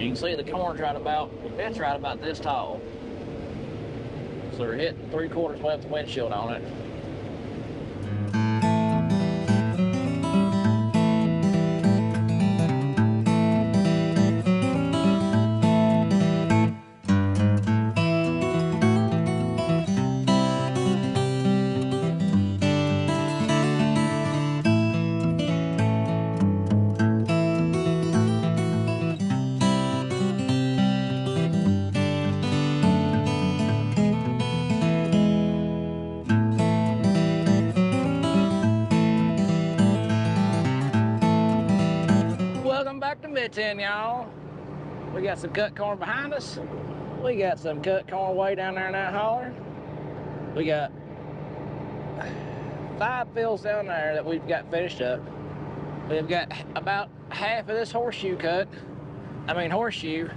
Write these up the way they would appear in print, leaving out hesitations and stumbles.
You can see the corn's right about this tall. So we're hitting 3/4 left windshield on it. Welcome back to Mid-10, y'all. We got some cut corn behind us. We got some cut corn way down there in that holler. We got 5 fields down there that we've got finished up. We've got about half of this horseshoe cut. Horseshoe.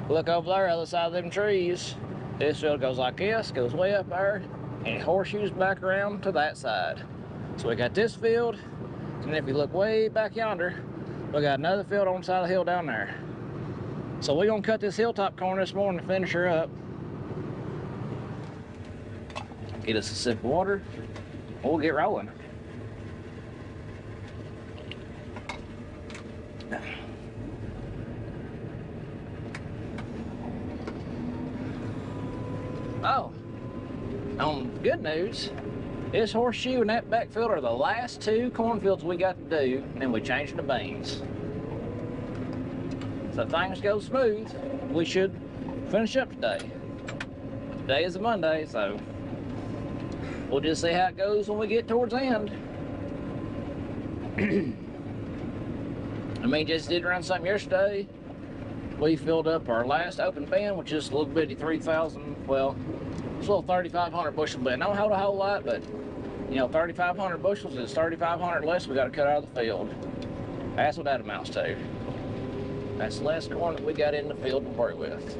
Look over there, other side of them trees. This field goes like this, goes way up there, and horseshoes back around to that side. So we got this field, and if you look way back yonder, we got another field on the side of the hill down there. So we're gonna cut this hilltop corn this morning to finish her up. Get us a sip of water, and we'll get rolling. Oh, good news. This horseshoe and that backfield are the last 2 cornfields we got to do, and then we changed to beans. So if things go smooth, we should finish up today. Today is a Monday, so we'll just see how it goes when we get towards the end. Just did run something yesterday. We filled up our last open bin, which is a little bitty 3,000, well, it's a little 3,500 bushel bin. Don't hold a whole lot, but 3,500 bushels is 3,500 less we got to cut out of the field. That's what that amounts to. That's less corn that we got in the field to work with.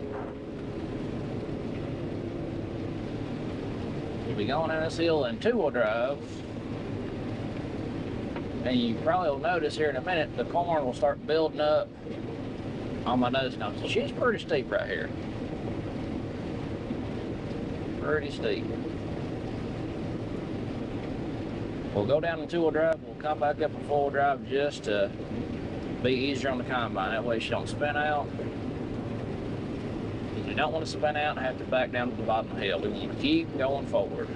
We'll be going down this hill in 2-wheel drive. And you probably will notice here in a minute, the corn will start building up on my nose cones. She's pretty steep right here. Pretty steep. We'll go down in 2-wheel drive, we'll come back up in 4-wheel drive just to be easier on the combine. That way she don't spin out. If you don't want to spin out and have to back down to the bottom of the hill, we want to keep going forward.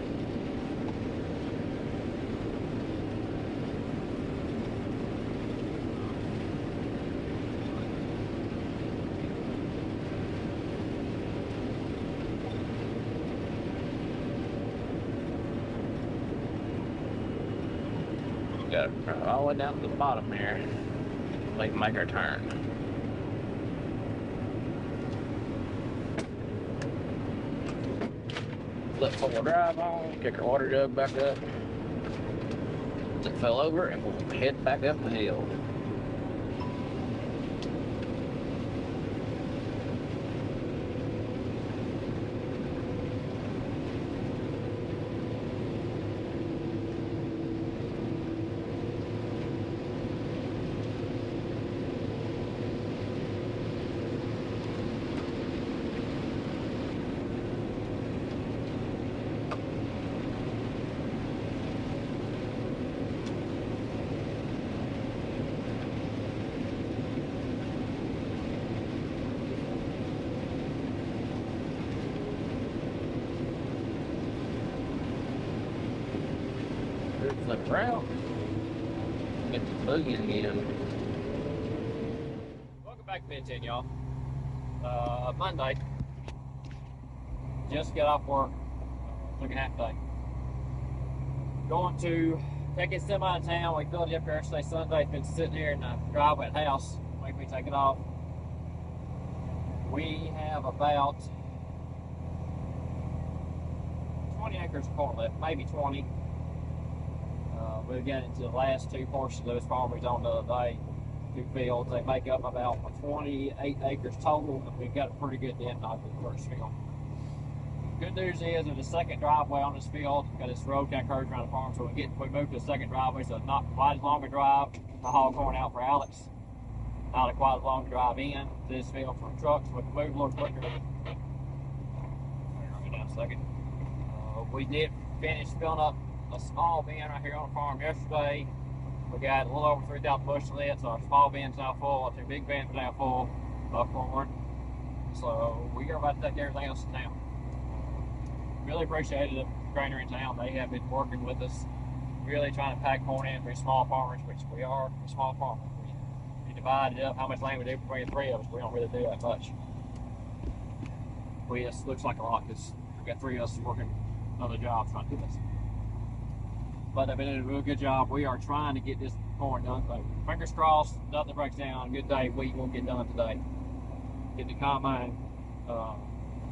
Got to all the way down to the bottom here. We can make our turn. Flip 4-wheel drive on, kick our water jug back up. It fell over and we'll head back up the hill. Flip around. Get the boogie again. Welcome back to Mid-10, y'all. Monday. Just got off work. Took a half day. Going to take his semi to town. We filled it up yesterday, Sunday. It's been sitting here in the driveway at the house. Wait for me to take it off. We have about 20 acres of corn left, maybe 20. We've got into the last 2 portions of this farm we was on the other day. 2 fields. They make up about 28 acres total, and we've got a pretty good dent knock with the first field. Good news is there's a second driveway on this field. Got this road kind of curves around the farm, so we moved to the second driveway, so it's not quite as long a drive to haul corn out for Alex. not quite a long drive in to this field for trucks. We can move a little quicker. Hang on a second. We did finish filling up a small bin right here on the farm yesterday. We got a little over 3,000 bushels in it, so our small bin's now full. Our two big bins are now full of corn. So we are about to take everything else in town. Really appreciated the granary in town. They have been working with us, really trying to pack corn in for small farmers, which we are a small farmer. We divide it up, how much land we do between the three of us. We don't really do that much. It looks like a lot because we've got three of us working other jobs trying to do this. But they've been doing a real good job. We are trying to get this corn done. So fingers crossed, nothing breaks down. Good day, we will get done today. Get the combine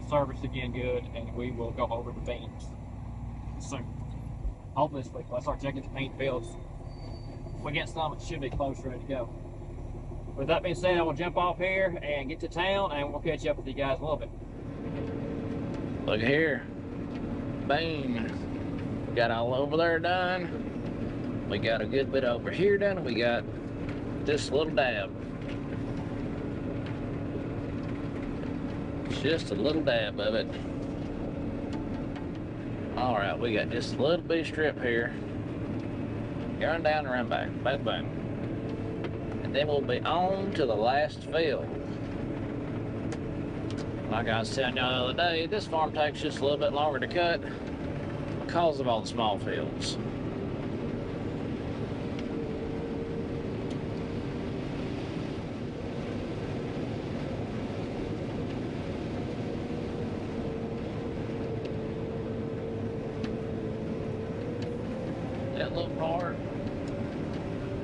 serviced again good, and we will go over the beans soon. Hopefully this week. Let's start checking the bean fields. If we get some, it should be close, ready to go. With that being said, I will jump off here and get to town, and we'll catch up with you guys a little bit. Look here. Boom. We got all over there done. We got a good bit over here done. We got this little dab. Just a little dab of it. All right, we got just a little bitty strip here. Run down and run back. Boom, boom. And then we'll be on to the last field. Like I was telling y'all the other day, this farm takes just a little bit longer to cut because of all the small fields. That little part.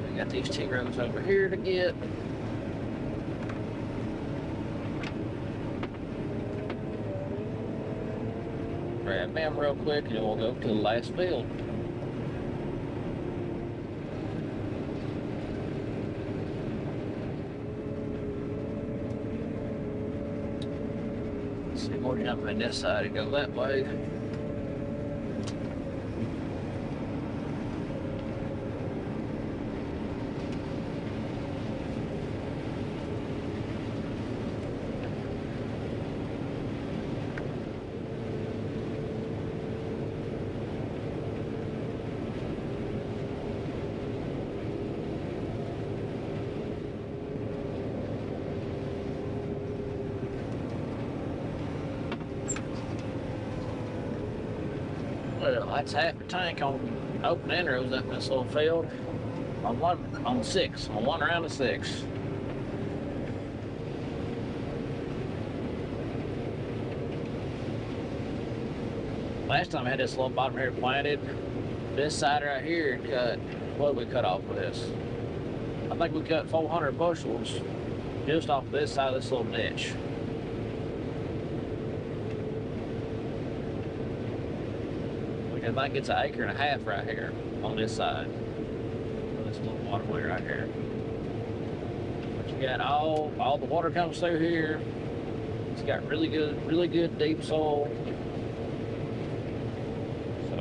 We got these two rows over here to get. Grab them real quick and we'll go to the last field. Let's see, we're jumping this side to go that way. Well, that's half a tank on open inrows up in this little field. On one round of 6. Last time I had this little bottom here planted, this side right here cut, what did we cut off with this? I think we cut 400 bushels just off this side of this little ditch. I think it's 1.5 acres right here on this side. This little waterway right here. But you got all the water comes through here. It's got really good deep soil. So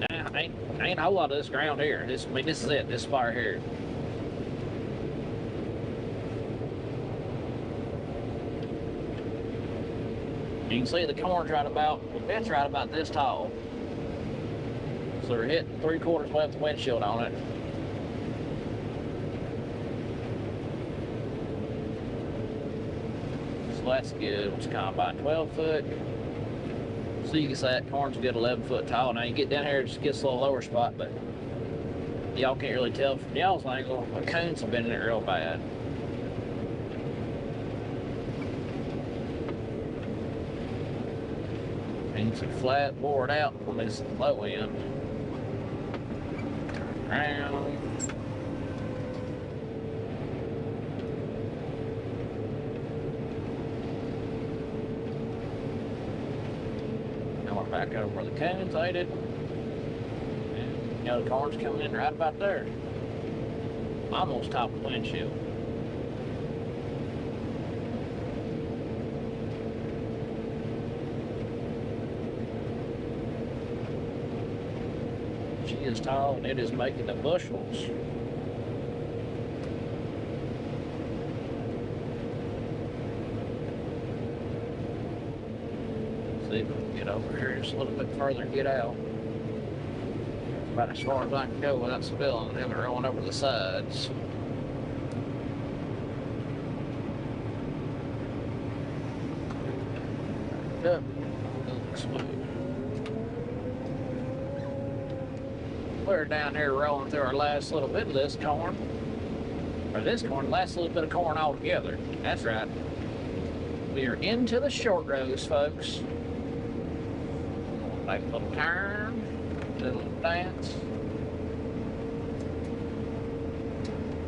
now ain't a whole lot of this ground here. This is it, this spot right here. You can see the corn's right about, it's right about this tall. So we're hitting 3/4 left windshield on it. So that's good. It's combine 12 foot. So you can say that corn's a good 11 foot tall. Now you get down here, it just gets a little lower spot, but y'all can't really tell from y'all's angle. The coons have been in it real bad. It's a flat board out on this low end. Around. Now we're back over where the coons ate it. And you know the corn's coming in right about there. Almost top of the windshield. She is tall and it is making the bushels. See if we can get over here just a little bit further and get out. About as far as I can go without spilling and having it rolling over the sides. Up. Smooth. We're down here rolling through our last little bit of this corn. Or this corn, last little bit of corn altogether. That's right. We are into the short rows, folks. Make a little turn, do a little dance.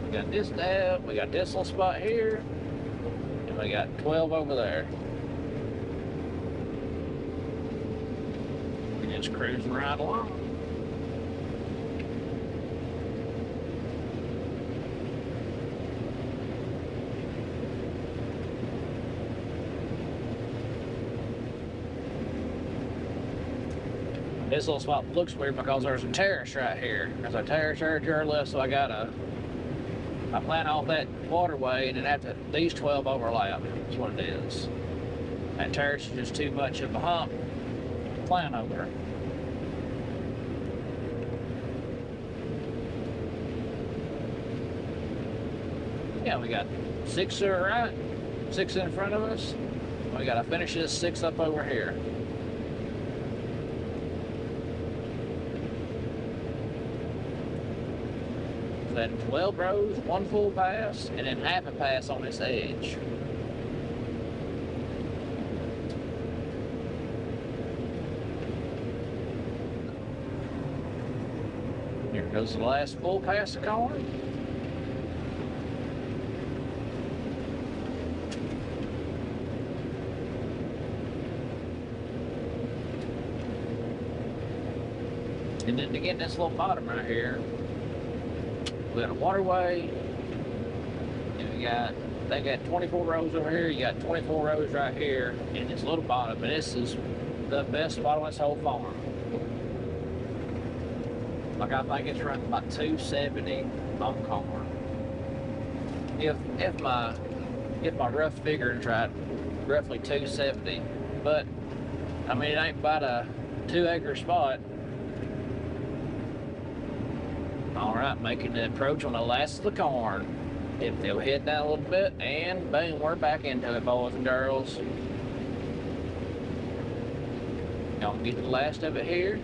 We got this dab, we got this little spot here, and we got 12 over there. We're just cruising right along. This little spot looks weird because there's a terrace right here. There's a terrace right to our left, so I plan off that waterway and then after these 12 overlap is what it is. That terrace is just too much of a hump to plan over. Yeah, we got 6 to our right, 6 in front of us. We gotta finish this 6 up over here. Then 12 rows, 1 full pass, and then half a pass on this edge. Here goes the last full pass of corn. And then to get this little bottom right here, we got a waterway, and they got 24 rows over here, you got 24 rows right here, and this little bottom, and this is the best spot on this whole farm. Like, I think it's running about 270 on corn. If my rough figuring's right, roughly 270, but, I mean, it ain't about a 2-acre spot. All right, making the approach on the last of the corn. If they'll head down a little bit, and boom, we're back into it, boys and girls. Gonna get the last of it here.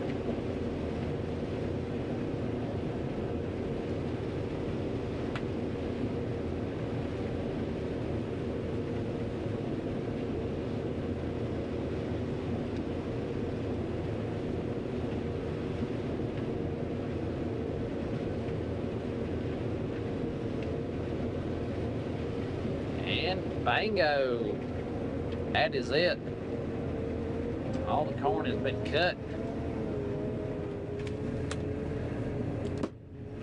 Bingo! That is it. All the corn has been cut.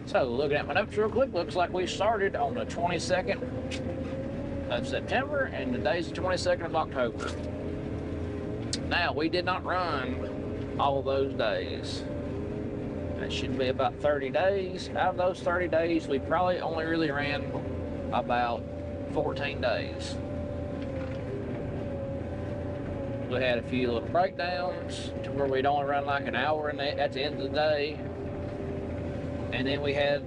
So, looking at my notes real quick, looks like we started on the 22nd of September, and today's the 22nd of October. Now, we did not run all of those days. That should be about 30 days. Out of those 30 days, we probably only really ran about 14 days. We had a few little breakdowns to where we'd only run like an hour at the end of the day. And then we had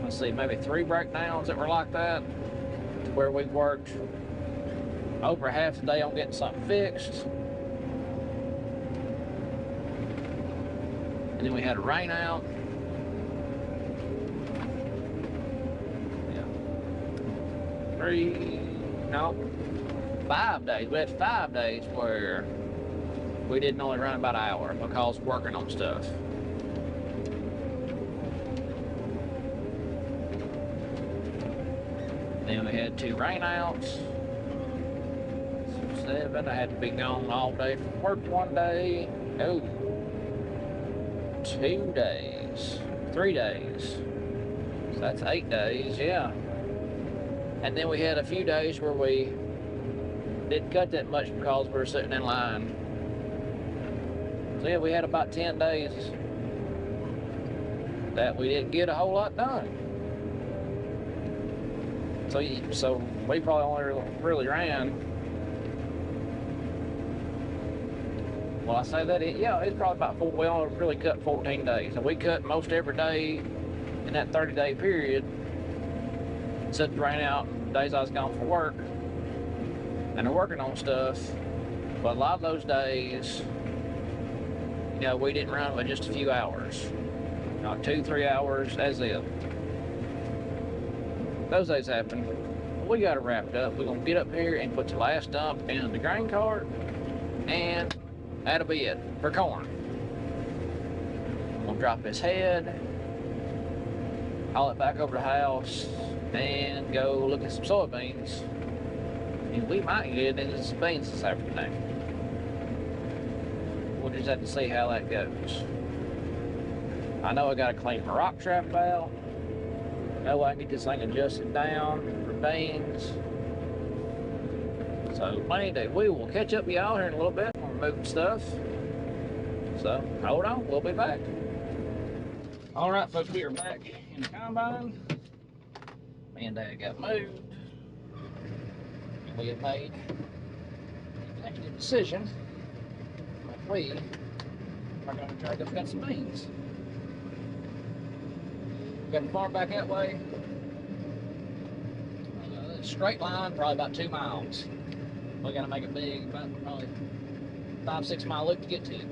let's see, maybe 3 breakdowns that were like that, to where we worked over half the day on getting something fixed. And then we had a rain out. 5 days. We had 5 days where we didn't only run about an hour because working on stuff. Then we had 2 rainouts. 7. I had to be gone all day from work one day. Oh, 2 days. 3 days. So that's 8 days, yeah. And then we had a few days where we didn't cut that much because we were sitting in line. So yeah, we had about 10 days that we didn't get a whole lot done. So we probably only really ran. Well, I say that, yeah, it's probably about we only really cut 14 days. And we cut most every day in that 30-day period. Except ran out days I was gone for work. And they're working on stuff. But a lot of those days, you know, we didn't run but just a few hours. Like 2-3 hours, as if. Those days happen. We got it wrapped up. We're going to get up here and put the last dump in the grain cart. And that'll be it for corn. We'll drop his head, haul it back over the house, and go look at some soybeans. And we might get into some beans this afternoon. We'll just have to see how that goes. I know I got to clean my rock trap out. I know I can get this thing adjusted down for beans. So, we will catch up with y'all here in a little bit. We're moving stuff. So, hold on, we'll be back. All right, folks, we are back in the combine. Me and Dad got moved. And we have made an executive decision that we are going to try to go cut some beans. We got the farm back that way. Straight line, probably about 2 miles. We got to make a big, about probably 5-6 mile loop to get to it.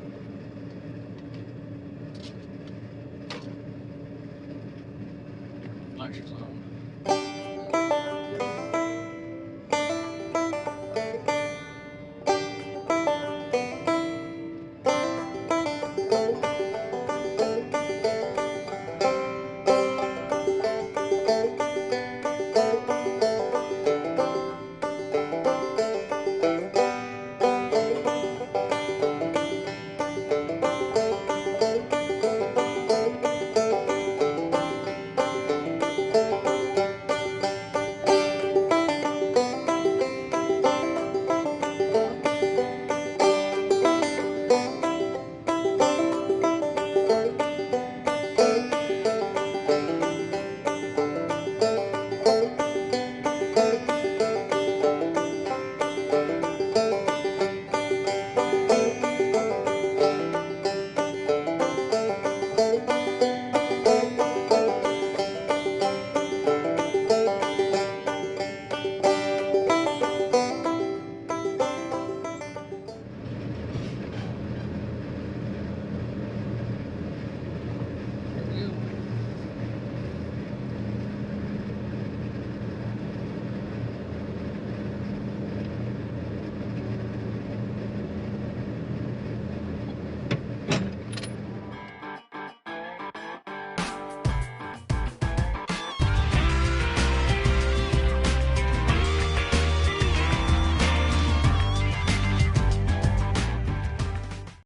Lecture's on.